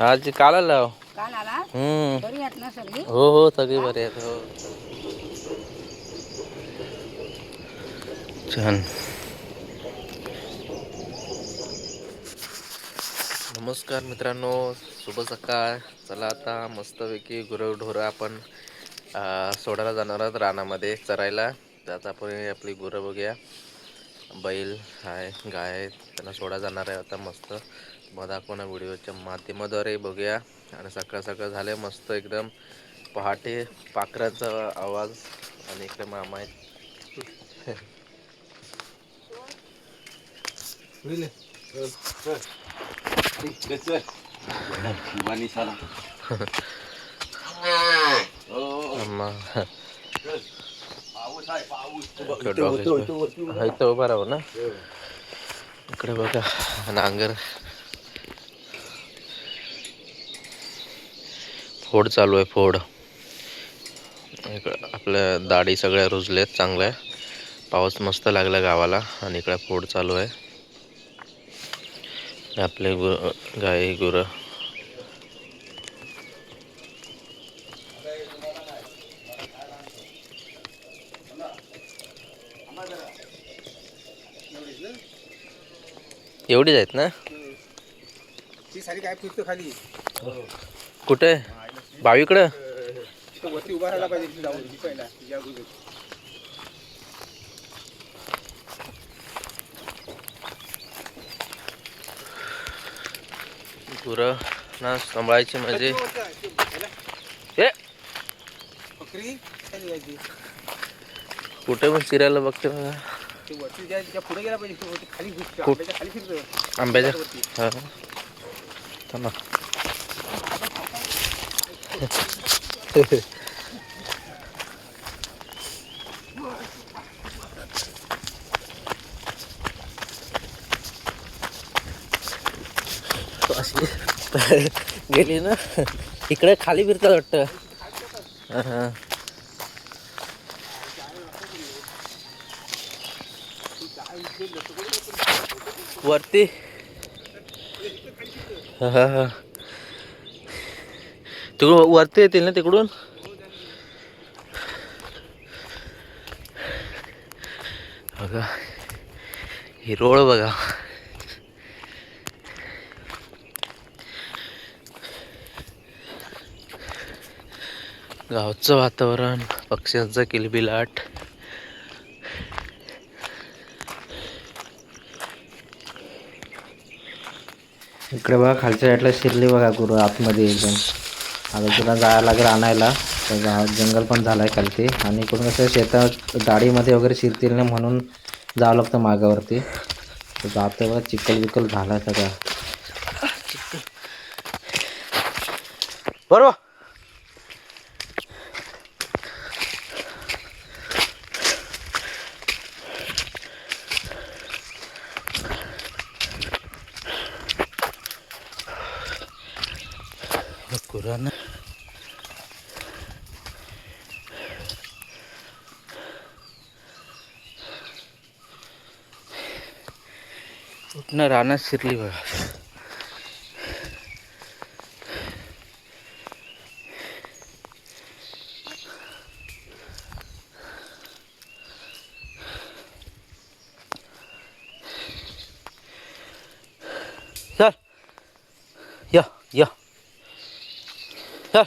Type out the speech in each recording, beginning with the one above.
आज काल आला. काल आला. बरी आहेत ना सगळी? हो हो सगळी बरी आहेत. हो छान. नमस्कार मित्रांनो, शुभ सकाळ. चला आता मस्तपैकी गुरंढोरं आपण सोडायला जाणार आहोत रानामध्ये चरायला. त्यात आपण आपली गुरं बघूया. बैल आहे, गाय आहे, त्यांना सोडायला जाणार आहे आता मस्त. मग दाखवणार व्हिडिओच्या माध्यमाद्वारे बघूया. आणि सकाळ सकाळ झाले मस्त एकदम पहाटे पाखरांचा आवाज. आणि इकडे मामा आहेत. इथं उभा राहू ना. इकडे बघा नांगर फोड चालू आहे. फोड आपल्या दाढी सगळ्या रुजल्यात चांगल्या. पाऊस मस्त लागला गावाला आणि इकडे फोड चालू आहे. आपले गाई गुरं एवढीच आहेत ना. ती सारी काय फिरतो खाली. कुठे बावीकडं वरती उभा राहायला पाहिजे जाऊन पहिला या गुरं ना सांभाळायची म्हणजे बकरी कुठे पण चिरायला बघते बघा. वरती ज्या पुढे गेला पाहिजे खाली खाली फिरतो आंब्याच्या. हा थांबा. अशी गेली ना. इकडे खाली फिरतात वाटतं. हा वरती. हा तिकडून वरती येतील ना तिकडून. बघा हिरवळ बघा. गावचं वातावरण, पक्ष्यांचा किलबिलाट. इकडे बघा खालच्या साईडला शिरली बघा गुरं आतमध्ये एकदम. आता तुला जायला लागेल आणायला. तर जंगल पण झालाय खालती आणि इकडून कसं शेतात गाडीमध्ये वगैरे शिरतील नाही म्हणून जावं लागतं मागावरती. तर जातं बघा चिखल बिकल झाला सगळा. बरोबर. गुरांना कुठनं रानात शिरली बघा. चल या या चल.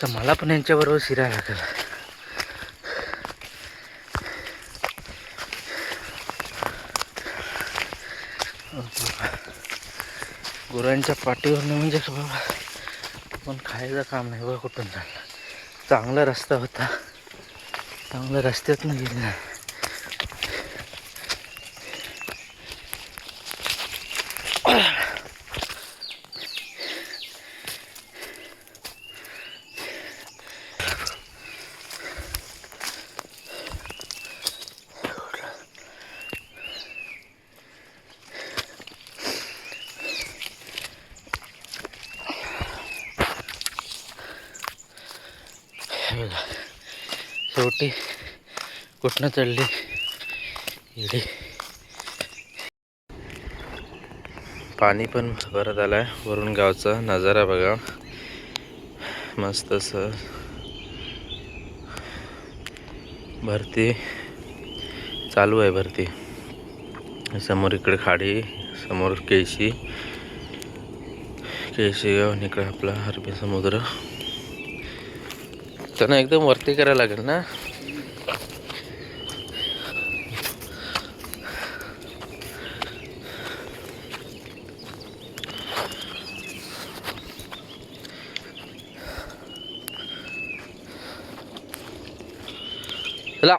तर मला पण यांच्याबरोबर शिरायला लागेल. गुरांच्या पाठीवर म्हणजे बाबा पण खायचं काम नाही बघा. कुठून झालं. चांगला रस्ता होता, चांगल्या रस्त्यातनं गेले नाही. शेवटी कुठनं चढली इडी. पाणी पण परत आलाय वरून. गावचा नजारा बघा मस्त असं. भरती चालू आहे भरती. समोर इकडे खाडी, समोर केळशी गाव आणि इकडे आपला अरबी समुद्र. त्यांना एकदम वरती करायला लागेल ना. चला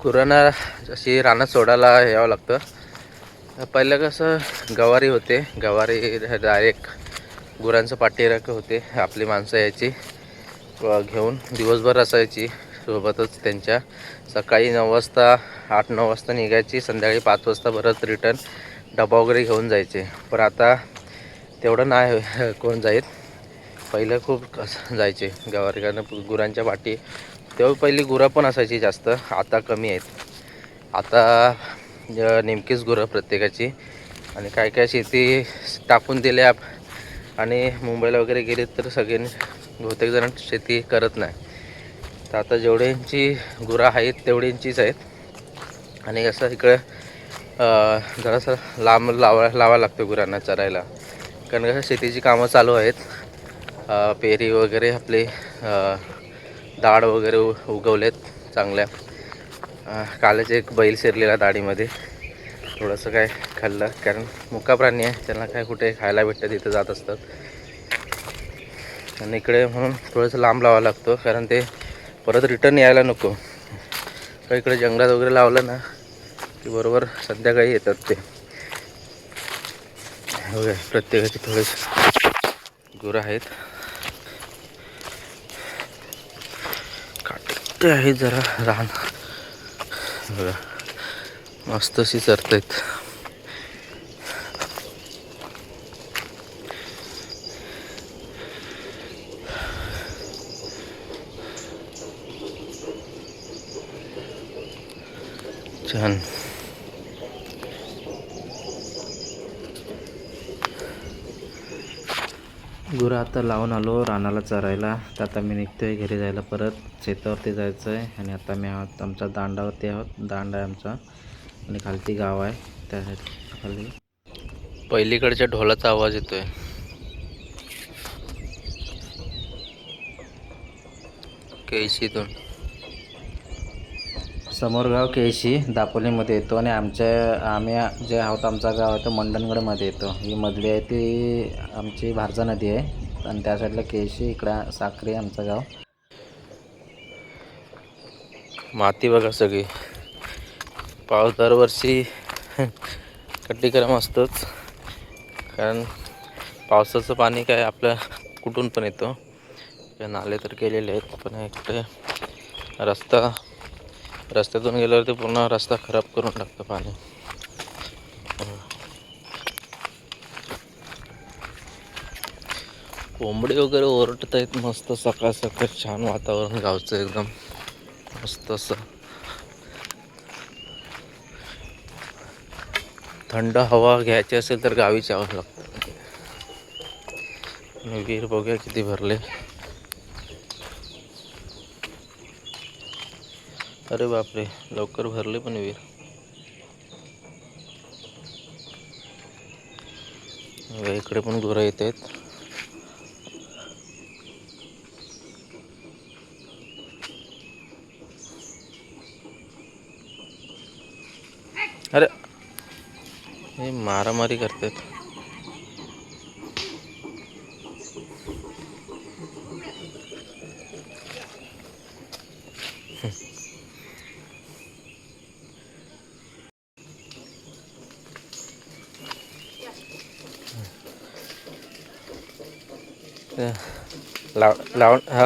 गुरांना अशी रानात सोडायला यावं लागतं. पहिलं कसं गवारी होते, गवारी डायरेक्ट गुरांचं पाठीराखं होते. आपली माणसं यायची घेऊन, दिवसभर असायची सोबतच त्यांच्या. सकाळी 9 वाजता 8-9 वाजता निघायची, संध्याकाळी 5 वाजता परत रिटर्न डबा वगैरे घेऊन जायचे. पण आता तेवढं नाही कोण जाईत. पहिलं खूप जायचे गवारी, कारण गुरांच्या पाठी तेव्हा पहिली गुरं पण असायची जास्त, आता कमी आहेत. आता नेमकीच गुरं प्रत्येकाची. आणि काय काय शेती टाकून दिल्या आणि मुंबईला वगैरे गेले तर सगळ्यांनी बहुतेक जण शेती करत नाही. तर आता जेवढ्यांची गुरं आहेत तेवढ्यांचीच आहेत. आणि कसं इकडं जरासं लांब लावायला लागतं गुरांना चरायला, कारण कसं शेतीची कामं चालू आहेत. पेरी वगैरे आपले दाढ वगैरे उगवलेत चांगल्या. कालच एक बैल शिरलेला दाढीमध्ये, थोडंसं काय खाल्लं, कारण मुका प्राणी आहे, त्यांना काय कुठे खायला भेटतं तिथं जात असतात. आणि इकडे म्हणून थोडंसं लांब लावावं लागतं, कारण ते परत रिटर्न यायला नको. तर इकडे जंगलात वगैरे लावलं ना की बरोबर संध्याकाळी येतात ते. वगैरे प्रत्येकाची थोडेसे गुरं आहेत. काटे आहेत जरा रान बघा, मस्त अशी चरतायत. छान. गुरं आता लावून आलो रानाला चरायला. तर आता मी निघतोय घरी जायला, परत शेतावरती जायचं आहे. आणि आता मी आमच्या दांडावरती आहोत. दांडा आहे आमचा आणि खालती गाव आहे त्या खाली. पहिलीकडच्या ढोलाचा आवाज येतोय. केळशीतून समोर गाव केळशी दापोलीमध्ये येतो. आणि आम्ही जे आहोत, आमचा गाव आहे तो मंडणगडमध्ये येतो. ही मधली आहे ती आमची भारजा नदी आहे, आणि त्या साईडला केळशी, इकडं साक्री आमचं गाव. माती बघा सगळी. पाऊस दरवर्षी कट्टीकरम असतोच, कारण पावसाचं पाणी काय आपल्या कुठून पण येतो. नाले तर केलेले आहेत, पण इकडे रस्त्यातून गेल्यावरती पूर्ण रस्ता खराब करून टाकतं पाणी. कोंबडी वगैरे ओरडत आहेत मस्त. सकाळ सकाळ छान वातावरण गावचं, एकदम मस्त असं थंड हवा घ्यायची असेल तर गावीच यावं लागतं. विहीर बघूया किती भरले. अरे बापरे, लवकर भरले पण विहीर. इकडे पण गुरं येत आहेत. अरे हे मारामारी करतात.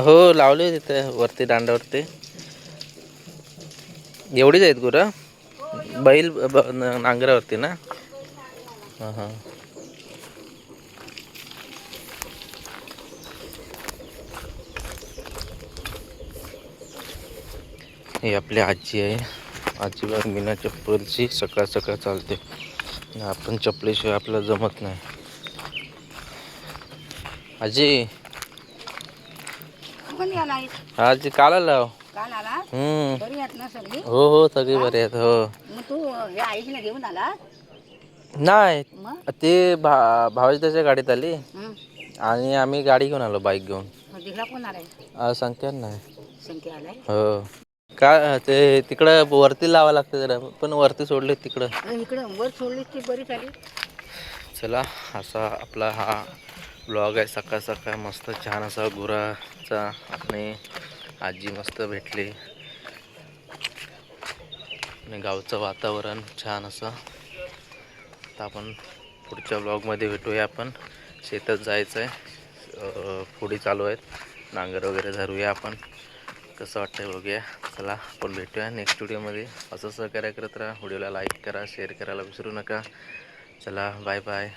हो लावले तिथे वरती दांड्यावरती. एवढीच आहेत गुरं बैल नांगरावरती ना. हां हां. ही आपली आजी आहे. आजी बघ बिना चप्पलची सकाळ सकाळ चालते. आपण चपलीशिवाय आपल्याला जमत नाही. आजी तू कधी आला आजी काल आला. काल आला बरी आहेत ना सगळी. हो हो सगळी बरी आहेत हो. मग तू हे आईला घेऊन आला नाही मग ते भावाची त्याच्या गाडीत आली हं. आणि आम्ही गाडी घेऊन आलो बाईक घेऊन. मग तिकडा कोण आलाय संख्या नाही. संख्या आलाय हो काय ते तिकडं वरती लावा लागतं जरा पण वरती सोडले तिकडं. इकडं वर सोडली ती बरी झाली. चला असा आपला हा ब्लॉग आहे. सकाळ सकाळ मस्त छान असा गुराचा आणि आजी मस्त भेटली आणि गावचं वातावरण छान असं. आता आपण पुढच्या ब्लॉगमध्ये भेटूया. आपण शेतात जायचं आहे. पुढे चालू आहेत नांगर वगैरे धरूया आपण. कसं वाटतंय बघूया. चला आपण भेटूया नेक्स्ट व्हिडिओमध्ये. असं सहकार्य करत राहा. व्हिडिओला लाईक करा शेअर करायला विसरू नका. चला बाय बाय.